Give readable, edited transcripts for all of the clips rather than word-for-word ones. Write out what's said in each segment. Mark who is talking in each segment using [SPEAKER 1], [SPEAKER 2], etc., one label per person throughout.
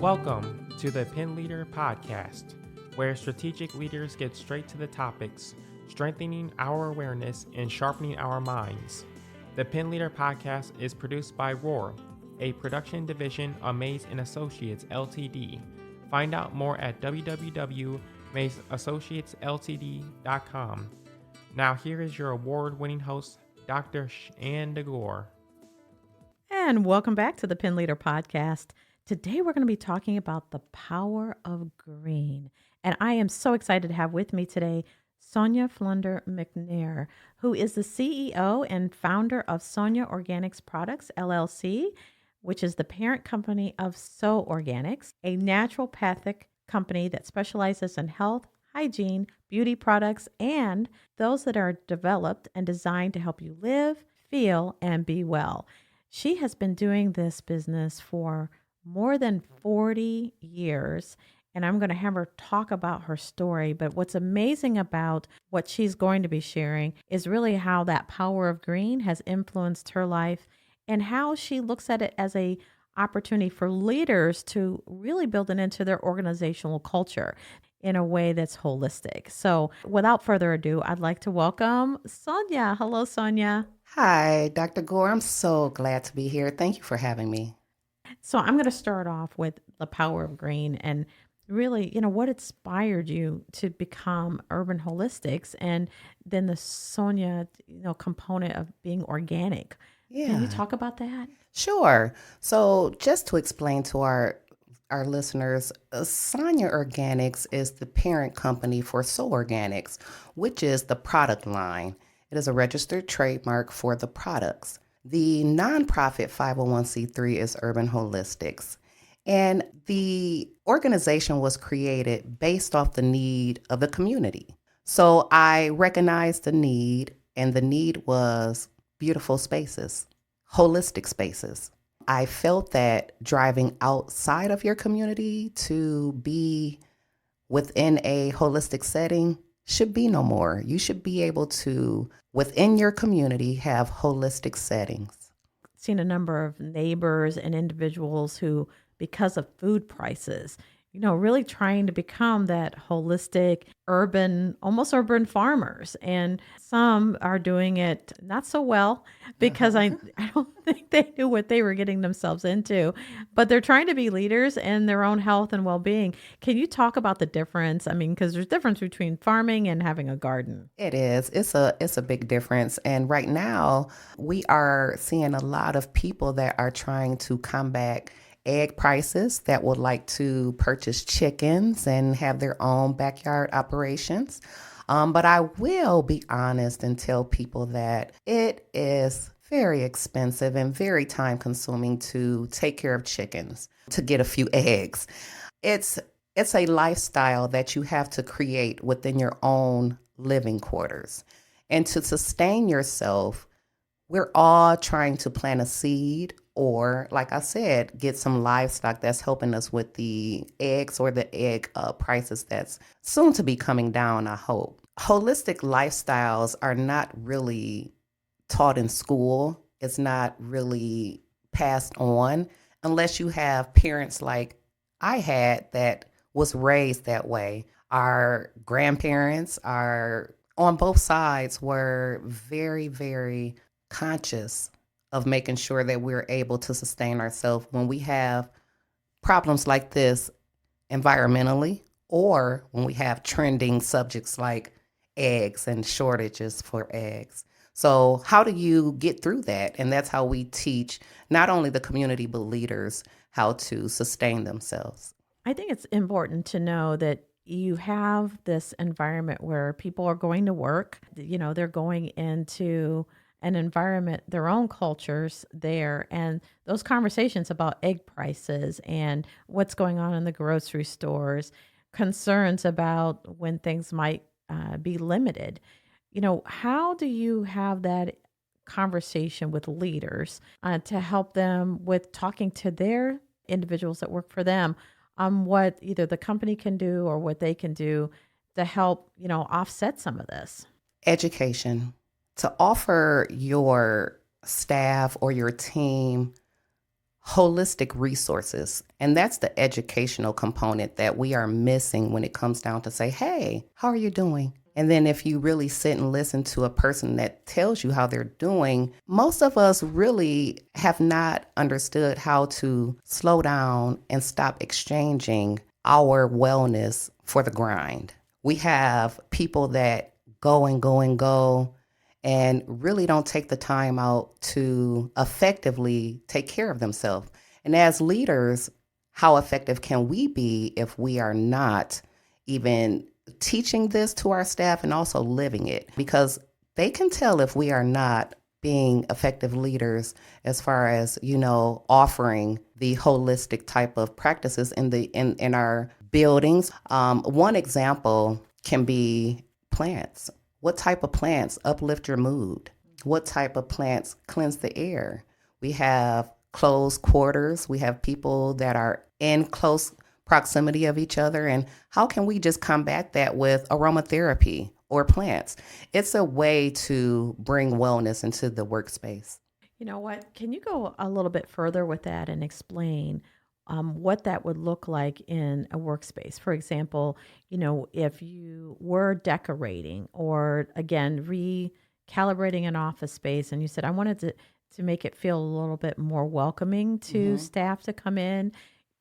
[SPEAKER 1] Welcome to the Pen Leader Podcast, where strategic leaders get straight to the topics, strengthening our awareness and sharpening our minds. The Pen Leader Podcast is produced by Roar, a production division of Mays & Associates Ltd. Find out more at www.maysassociatesltd.com. Now here is your award-winning host, Dr. Ann DeGore.
[SPEAKER 2] And welcome back to the Pen Leader Podcast. Today we're going to be talking about the power of green. And I am so excited to have with me today Sonia Flunder McNair, who is the CEO and founder of Sonia Organics Products, LLC, which is the parent company of So Organics, a naturopathic company that specializes in health, hygiene, beauty products, and those that are developed and designed to help you live, feel, and be well. She has been doing this business for more than 40 years, and I'm going to have her talk about her story. But what's amazing about what she's going to be sharing is really how that power of green has influenced her life and how she looks at it as a opportunity for leaders to really build it into their organizational culture in a way that's holistic. So without further ado, I'd like to welcome Sonia. Hello, Sonia.
[SPEAKER 3] Hi, Dr. Gore. I'm so glad to be here. Thank you for having me.
[SPEAKER 2] So I'm going to start off with the power of green and really, what inspired you to become Urban Holistics and then the Sonia, component of being organic.
[SPEAKER 3] Yeah.
[SPEAKER 2] Can you talk about that?
[SPEAKER 3] Sure. So just to explain to our listeners, Sonia Organics is the parent company for So Organics, which is the product line. It is a registered trademark for the products. The nonprofit 501c3 is Urban Holistics. And the organization was created based off the need of the community. So I recognized the need, and the need was beautiful spaces, holistic spaces. I felt that driving outside of your community to be within a holistic setting should be no more. You should be able to, within your community, have holistic settings.
[SPEAKER 2] Seen a number of neighbors and individuals who, because of food prices, really trying to become that holistic, almost urban farmers. And some are doing it not so well because I don't think they knew what they were getting themselves into, but they're trying to be leaders in their own health and well-being. Can you talk about the difference? I mean, because there's a difference between farming and having a garden.
[SPEAKER 3] It is. It's a big difference. And right now we are seeing a lot of people that are trying to combat egg prices that would like to purchase chickens and have their own backyard operations. But I will be honest and tell people that it is very expensive and very time consuming to take care of chickens, to get a few eggs. It's a lifestyle that you have to create within your own living quarters. And to sustain yourself, we're all trying to plant a seed or, like I said, get some livestock that's helping us with the eggs or the egg prices that's soon to be coming down, I hope. Holistic lifestyles are not really taught in school. It's not really passed on unless you have parents like I had that was raised that way. Our grandparents are on both sides were very, very conscious of making sure that we're able to sustain ourselves when we have problems like this environmentally, or when we have trending subjects like eggs and shortages for eggs. So how do you get through that? And that's how we teach not only the community, but leaders how to sustain themselves.
[SPEAKER 2] I think it's important to know that you have this environment where people are going to work, they're going into an environment, their own cultures there, and those conversations about egg prices and what's going on in the grocery stores, concerns about when things might be limited. How do you have that conversation with leaders to help them with talking to their individuals that work for them on what either the company can do or what they can do to help, offset some of this?
[SPEAKER 3] Education. To offer your staff or your team holistic resources. And that's the educational component that we are missing when it comes down to say, hey, how are you doing? And then if you really sit and listen to a person that tells you how they're doing, most of us really have not understood how to slow down and stop exchanging our wellness for the grind. We have people that go and go and go and really don't take the time out to effectively take care of themselves. And as leaders, how effective can we be if we are not even teaching this to our staff and also living it? Because they can tell if we are not being effective leaders as far as, offering the holistic type of practices in our buildings. One example can be plants. What type of plants uplift your mood? What type of plants cleanse the air? We have closed quarters. We have people that are in close proximity of each other. And how can we just combat that with aromatherapy or plants? It's a way to bring wellness into the workspace.
[SPEAKER 2] You know what? Can you go a little bit further with that and explain what that would look like in a workspace? For example, if you were decorating or, again, recalibrating an office space and you said, I wanted to make it feel a little bit more welcoming to staff to come in.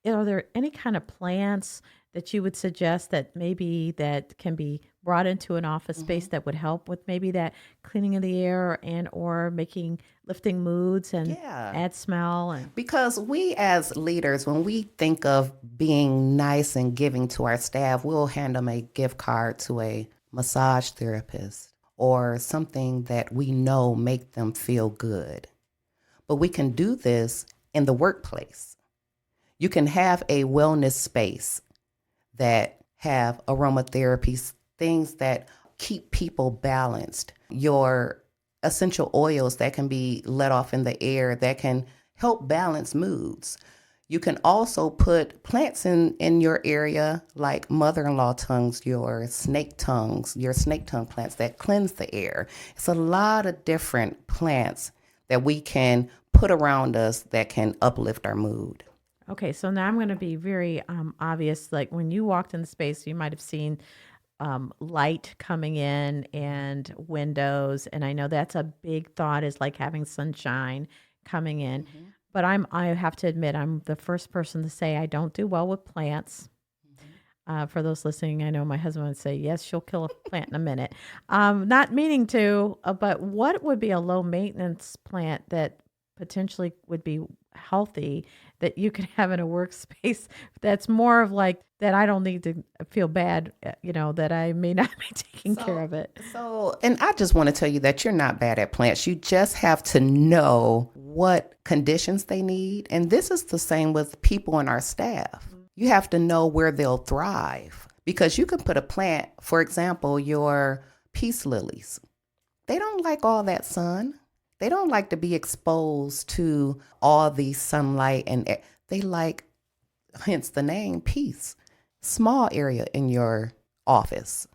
[SPEAKER 2] Are there any kind of plants that you would suggest that maybe that can be brought into an office space that would help with maybe that cleaning of the air and or lifting moods and add smell?
[SPEAKER 3] Because we as leaders, when we think of being nice and giving to our staff, we'll hand them a gift card to a massage therapist or something that we know make them feel good. But we can do this in the workplace. You can have a wellness space that have aromatherapy, things that keep people balanced. Your essential oils that can be let off in the air that can help balance moods. You can also put plants in your area like mother-in-law tongues, your snake tongue plants that cleanse the air. It's a lot of different plants that we can put around us that can uplift our mood.
[SPEAKER 2] Okay, so now I'm going to be very obvious. Like when you walked in the space, you might have seen light coming in and windows. And I know that's a big thought, is like having sunshine coming in. But I have to admit, I'm the first person to say I don't do well with plants. For those listening, I know my husband would say, yes, she'll kill a plant in a minute. Not meaning to, but what would be a low maintenance plant that potentially would be healthy that you could have in a workspace that's more of like that I don't need to feel bad, that I may not be taking care of it.
[SPEAKER 3] And I just want to tell you that you're not bad at plants. You just have to know what conditions they need. And this is the same with people in our staff. You have to know where they'll thrive, because you can put a plant, for example, your peace lilies. They don't like all that sun. They don't like to be exposed to all the sunlight, and they like, hence the name, peace. Small area in your office.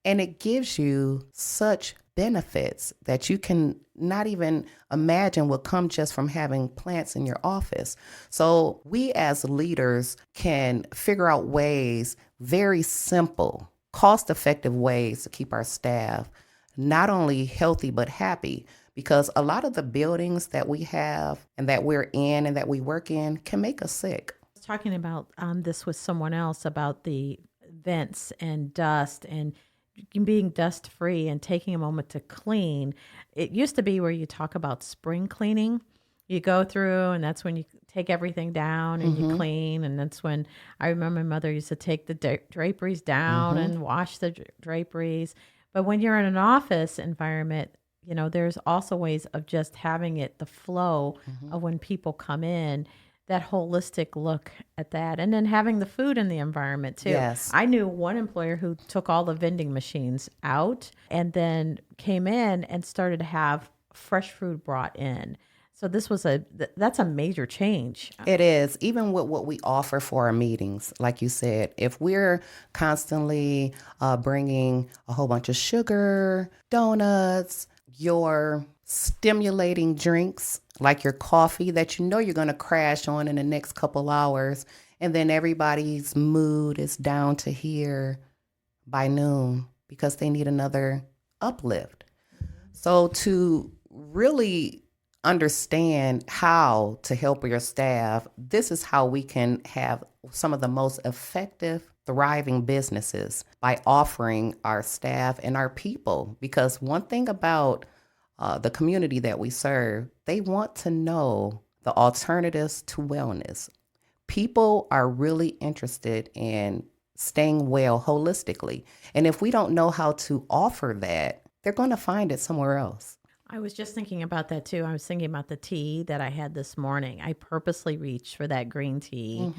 [SPEAKER 3] And it gives you such benefits that you can not even imagine will come just from having plants in your office. So we as leaders can figure out ways, very simple, cost-effective ways to keep our staff not only healthy but happy. Because a lot of the buildings that we have and that we're in and that we work in can make us sick.
[SPEAKER 2] I was talking about this with someone else about the vents and dust and being dust free and taking a moment to clean. It used to be where you talk about spring cleaning. You go through and that's when you take everything down and you clean. And that's when I remember my mother used to take the draperies down and wash the draperies. But when you're in an office environment, there's also ways of just having it, the flow of when people come in, that holistic look at that. And then having the food in the environment too.
[SPEAKER 3] Yes.
[SPEAKER 2] I knew one employer who took all the vending machines out and then came in and started to have fresh food brought in. So that's a major change.
[SPEAKER 3] It is, even with what we offer for our meetings. Like you said, if we're constantly bringing a whole bunch of sugar, donuts, your stimulating drinks, like your coffee that you know you're going to crash on in the next couple hours, and then everybody's mood is down to here by noon because they need another uplift. So to really understand how to help your staff, this is how we can have some of the most effective, thriving businesses by offering our staff and our people. Because one thing about the community that we serve, they want to know the alternatives to wellness. People are really interested in staying well holistically. And if we don't know how to offer that, they're going to find it somewhere else.
[SPEAKER 2] I was just thinking about that too. I was thinking about the tea that I had this morning. I purposely reached for that green tea,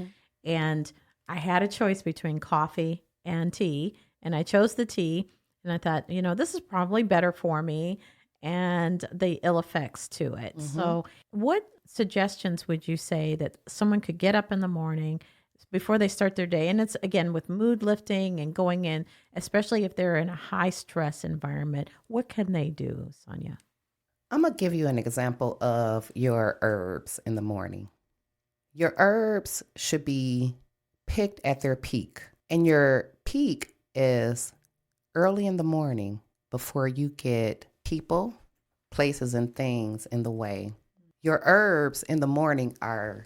[SPEAKER 2] and I had a choice between coffee and tea, and I chose the tea. And I thought, this is probably better for me and the ill effects to it. So, what suggestions would you say that someone could get up in the morning before they start their day? And it's, again, with mood lifting and going in, especially if they're in a high stress environment, what can they do, Sonia?
[SPEAKER 3] I'm going to give you an example of your herbs in the morning. Your herbs should be picked at their peak. And your peak is early in the morning before you get people, places, and things in the way. Your herbs in the morning are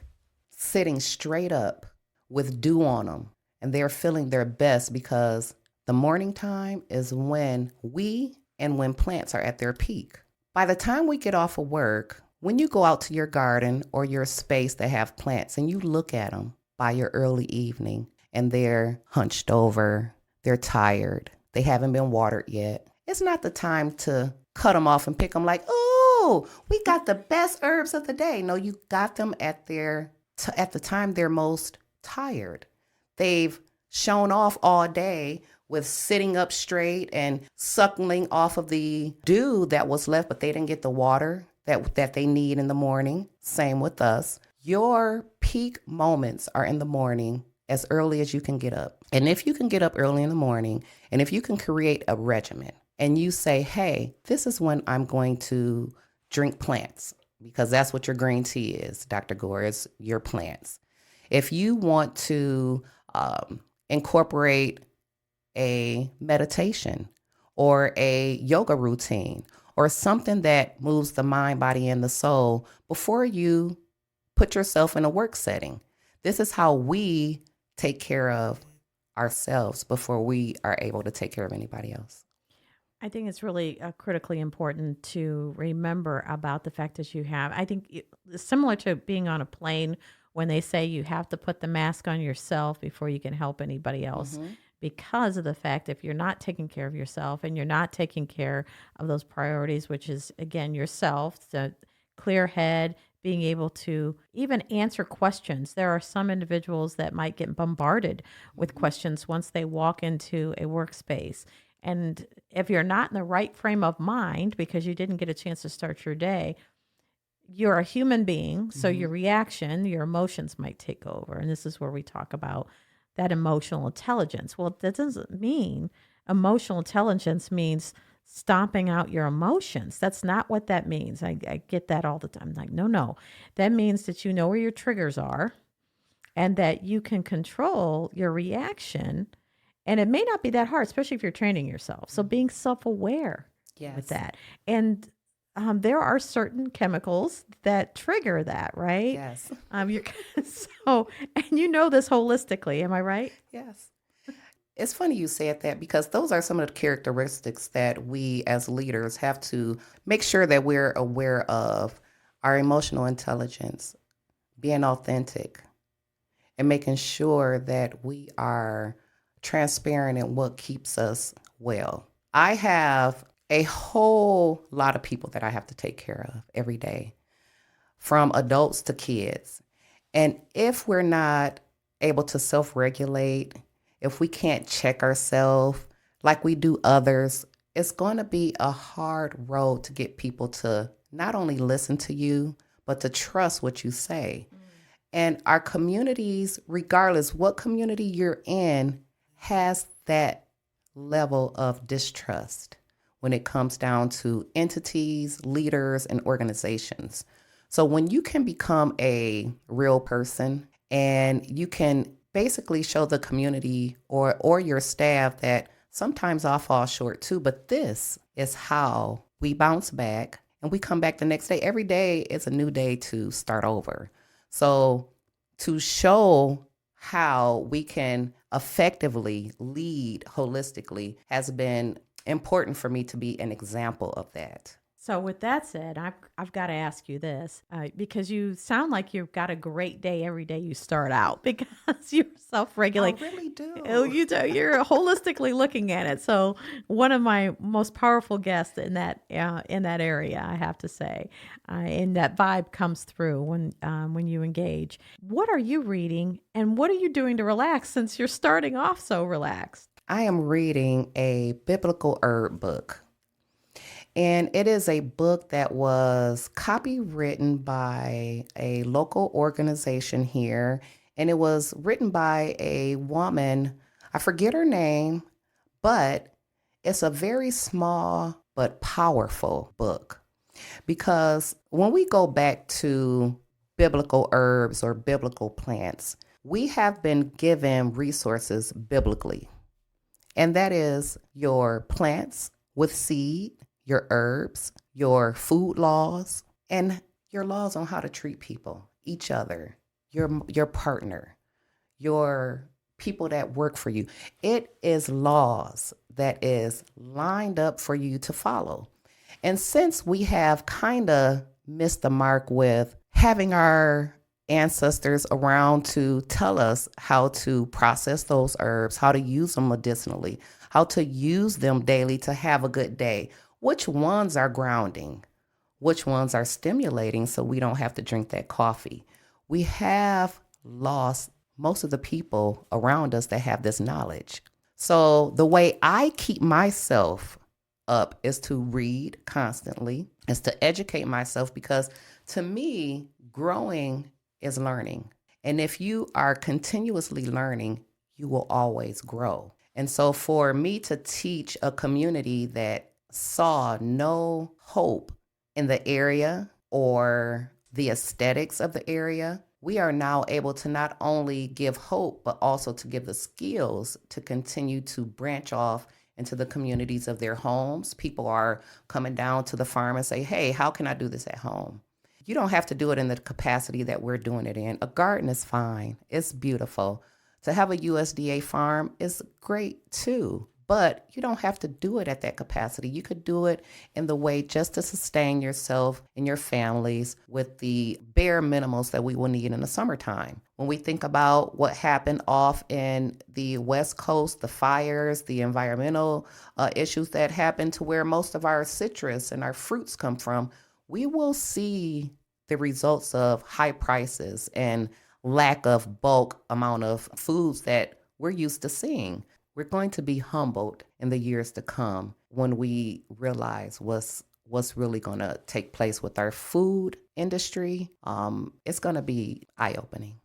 [SPEAKER 3] sitting straight up with dew on them, and they're feeling their best because the morning time is when when plants are at their peak. By the time we get off of work, when you go out to your garden or your space that have plants and you look at them by your early evening and they're hunched over, they're tired, they haven't been watered yet, it's not the time to cut them off and pick them like, oh, we got the best herbs of the day. No, you got them at the time they're most tired. They've shown off all day with sitting up straight and suckling off of the dew that was left, but they didn't get the water that they need in the morning. Same with us. Your peak moments are in the morning as early as you can get up. And if you can get up early in the morning, and if you can create a regimen and you say, hey, this is when I'm going to drink plants, because that's what your green tea is, Dr. Gore, is your plants. If you want to incorporate a meditation or a yoga routine or something that moves the mind, body, and the soul before you put yourself in a work setting. This is how we take care of ourselves before we are able to take care of anybody else.
[SPEAKER 2] I think it's really critically important to remember about the fact that you have, I think it's similar to being on a plane when they say you have to put the mask on yourself before you can help anybody else. Because of the fact if you're not taking care of yourself and you're not taking care of those priorities, which is, again, yourself, the clear head, being able to even answer questions. There are some individuals that might get bombarded with questions once they walk into a workspace. And if you're not in the right frame of mind because you didn't get a chance to start your day, you're a human being. So your reaction, your emotions might take over. And this is where we talk about that emotional intelligence. Well, that doesn't mean emotional intelligence means stomping out your emotions. That's not what that means. I get that all the time. Like, no. That means that you know where your triggers are and that you can control your reaction. And it may not be that hard, especially if you're training yourself. So being self-aware with that. And there are certain chemicals that trigger that, right?
[SPEAKER 3] Yes.
[SPEAKER 2] And you know this holistically, am I right?
[SPEAKER 3] Yes. It's funny you said that because those are some of the characteristics that we as leaders have to make sure that we're aware of: our emotional intelligence, being authentic, and making sure that we are transparent in what keeps us well. I have a whole lot of people that I have to take care of every day, from adults to kids. And if we're not able to self-regulate, if we can't check ourselves like we do others, it's going to be a hard road to get people to not only listen to you, but to trust what you say. And our communities, regardless what community you're in, has that level of distrust. when it comes down to entities, leaders, and organizations. So when you can become a real person and you can basically show the community or your staff that sometimes I'll fall short too, but this is how we bounce back and we come back the next day. Every day is a new day to start over. So to show how we can effectively lead holistically has been important for me to be an example of that.
[SPEAKER 2] So with that said, I've got to ask you this because you sound like you've got a great day every day you start out because you're self-regulating.
[SPEAKER 3] I really do.
[SPEAKER 2] Oh, you do. You're holistically looking at it. So one of my most powerful guests in that area, I have to say, and that vibe comes through when you engage. What are you reading, and what are you doing to relax since you're starting off so relaxed?
[SPEAKER 3] I am reading a biblical herb book. And it is a book that was copywritten by a local organization here. And it was written by a woman, I forget her name, but it's a very small but powerful book. Because when we go back to biblical herbs or biblical plants, we have been given resources biblically. And that is your plants with seed, your herbs, your food laws, and your laws on how to treat people, each other, your partner, your people that work for you. It is laws that is lined up for you to follow. And since we have kind of missed the mark with having our ancestors around to tell us how to process those herbs, how to use them medicinally, how to use them daily to have a good day, which ones are grounding, which ones are stimulating so we don't have to drink that coffee. We have lost most of the people around us that have this knowledge. So the way I keep myself up is to read constantly, is to educate myself, because to me, growing is learning. And if you are continuously learning, you will always grow. And so for me to teach a community that saw no hope in the area or the aesthetics of the area, we are now able to not only give hope, but also to give the skills to continue to branch off into the communities of their homes. People are coming down to the farm and say, hey, how can I do this at home? You don't have to do it in the capacity that we're doing it in. A garden is fine. It's beautiful. To have a USDA farm is great too. But you don't have to do it at that capacity. You could do it in the way just to sustain yourself and your families with the bare minimums that we will need in the summertime. When we think about what happened off in the West Coast, the fires, the environmental issues that happened to where most of our citrus and our fruits come from, we will see the results of high prices and lack of bulk amount of foods that we're used to seeing. We're going to be humbled in the years to come when we realize what's really going to take place with our food industry. It's going to be eye-opening.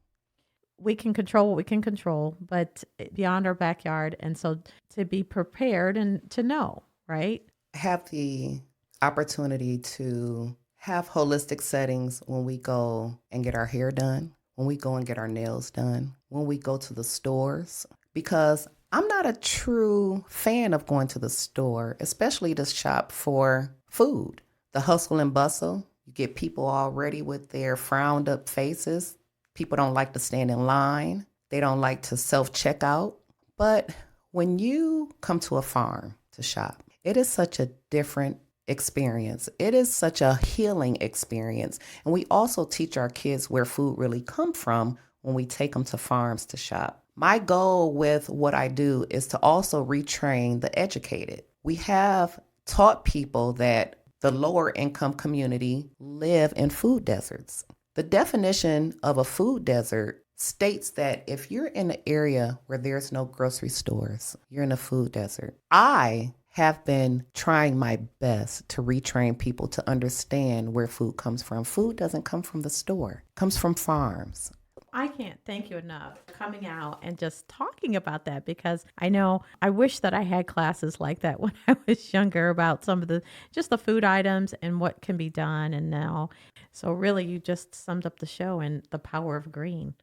[SPEAKER 2] We can control what we can control, but beyond our backyard. And so to be prepared and to know, right?
[SPEAKER 3] Have the opportunity to have holistic settings when we go and get our hair done, when we go and get our nails done, when we go to the stores, because I'm not a true fan of going to the store, especially to shop for food. The hustle and bustle, you get people already with their frowned up faces. People don't like to stand in line. They don't like to self-check out. But when you come to a farm to shop, it is such a different experience. It is such a healing experience. And we also teach our kids where food really comes from when we take them to farms to shop. My goal with what I do is to also retrain the educated. We have taught people that the lower income community live in food deserts. The definition of a food desert states that if you're in an area where there's no grocery stores, you're in a food desert. I have been trying my best to retrain people to understand where food comes from. Food doesn't come from the store, it comes from farms.
[SPEAKER 2] I can't thank you enough for coming out and just talking about that, because I know I wish that I had classes like that when I was younger about some of the just the food items and what can be done and now. So really you just summed up the show and the power of green.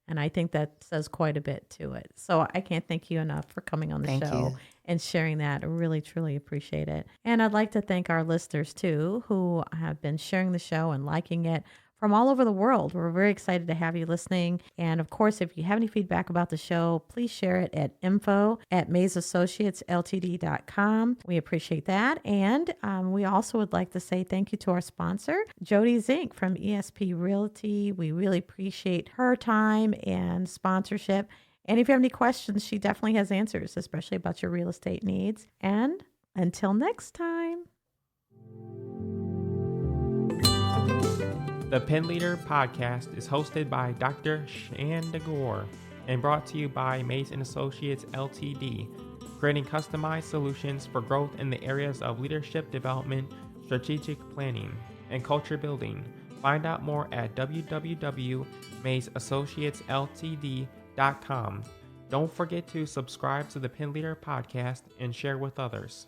[SPEAKER 2] And I think that says quite a bit to it. So I can't thank you enough for coming on the
[SPEAKER 3] Thank
[SPEAKER 2] show
[SPEAKER 3] you.
[SPEAKER 2] and sharing that. I really, truly appreciate it. And I'd like to thank our listeners too, who have been sharing the show and liking it from all over the world. We're very excited to have you listening. And of course, if you have any feedback about the show, please share it at info@maesassociatesltd.com. We appreciate that. And we also would like to say thank you to our sponsor, Jody Zink from ESP Realty. We really appreciate her time and sponsorship. And if you have any questions, she definitely has answers, especially about your real estate needs. And until next time.
[SPEAKER 1] The Pen Leader podcast is hosted by Dr. Shanda Gore and brought to you by Mays & Associates LTD, creating customized solutions for growth in the areas of leadership development, strategic planning, and culture building. Find out more at www.maysassociatesltd.com. Don't forget to subscribe to the Pen Leader podcast and share with others.